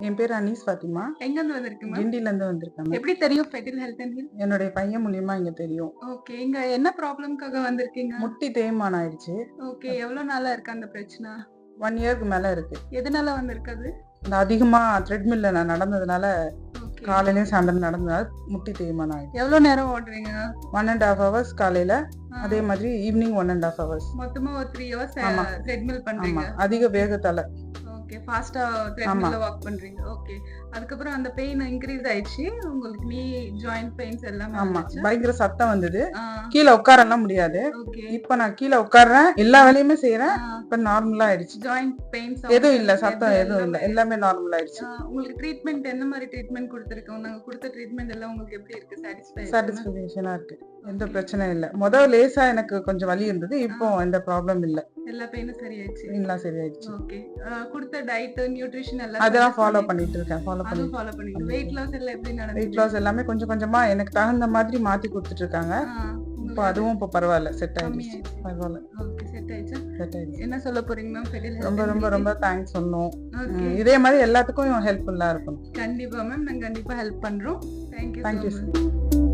என் பேர் அனீஸ் ஃபாத்திமா. எங்க இருந்து வந்திருக்கீங்க? கிண்டில இருந்து வந்திருக்கேன். எப்படி தெரியும் ஃபெர்டில் ஹெல்த் அண்ட் ஹில்? என்னுடைய பையன் மூலியமா இங்க தெரியும். ஓகே. இங்க என்ன ப்ராப்ளம்க்காக வந்திருக்கீங்க? முட்டி தேய்மானம் ஆயிடுச்சு. ஓகே. எவ்வளவு நாளா இருக்கு அந்த பிரச்சனை? 1 இயர்க்கு மேல இருக்கு. எதனால வந்திருக்குது? அந்த அதிகமா த்ரெட்மில்ல நான் நடந்ததுனால, ஓகே. காலையிலயும் சாயந்தரம் நடந்ததுனால முட்டி தேய்மானம் ஆயிடுச்சு. எவ்வளவு நேரம் ஓடுறீங்க? 1.5 hours காலையில, அதே மாதிரி ஈவினிங் 1.5 hours. மொத்தமா ஒரு 3 hours ஆமா. த்ரெட்மில் ஆமா, பண்றீங்க. அதிக வேகத்தால. ஓகே. ஃபாஸ்டா த்ரெட்மில்ல வாக் பண்றீங்க. ஓகே. அதுக்கப்புறம் அந்த பெயின் இன்க்ரீஸ் ஆயிடுச்சு. உங்களுக்கு நீ ஜாயிண்ட் பெயின்ஸ் எல்லாமே ஆமா, வந்துச்சு. பயங்கர சத்தம் வந்தது. ஆ, கீழே உட்காரலாம் முடியாது. ஓகே. இப்ப நான் கீழே உட்கார்றேன், எல்லா வேலையுமே செய்யறேன். இப்ப நார்மலா ஆயிடுச்சு. ஜாயிண்ட் பெயின்ஸ் எதுவும் இல்ல, சத்தம் எதுவும் இல்ல, எல்லாமே நார்மல் ஆயிடுச்சு. உங்களுக்கு ட்ரீட்மெண்ட் என்ன மாதிரி ட்ரீட்மெண்ட் கொடுத்திருக்கோம்? நாங்க கொடுத்த ட்ரீட்மெண்ட் எல்லாம் உங்களுக்கு எப்படி இருக்கு? சாட்டிஸ்ஃபேக்ஷனா இருக்கு, எந்த பிரச்சனையும் இல்ல. முதல்ல லேசா எனக்கு கொஞ்சம் வலி இருந்தது, இப்போ எந்த ப்ராப்ளம் இல்ல, எல்லா பெயினும் சரியாயிடுச்சு. எல்லாம் சரியாயிடுச்சு. ஓகே. கொடுத்த டயட் நியூட்ரிஷன் எல்லாம் அதெல்லாம் ஃபாலோ பண்ணிட்டு இருக்கேன். அதுவும் ஃபாலோ பண்ணிட்டு வெயிட் லாஸ் எல்லாம் எப்படி வெயிட் நடந்துச்சு? லாஸ் எல்லாமே கொஞ்சம் கொஞ்சமா எனக்கு தகுந்த மாதிரி மாத்தி கொடுத்துட்டு இருக்காங்க. இப்போ அதுவும் இப்போ பரவாயில்ல, செட் ஆயிடுச்சு. பரவாயில்ல, ஓகே. செட் ஆயிடுச்சா? செட் ஆயிடுச்சு. என்ன சொல்ல போறீங்க மேம்? ஃபெர்டில் ரொம்ப ரொம்ப ரொம்ப தேங்க்ஸ் சொன்னோம். ஓகே. இதே மாதிரி எல்லாத்துக்கும் ஹெல்ப்ஃபுல்லா இருக்கும். கண்டிப்பா மேம், நாங்க கண்டிப்பா ஹெல்ப் பண்றோம். Thank you thank you so sir. Much.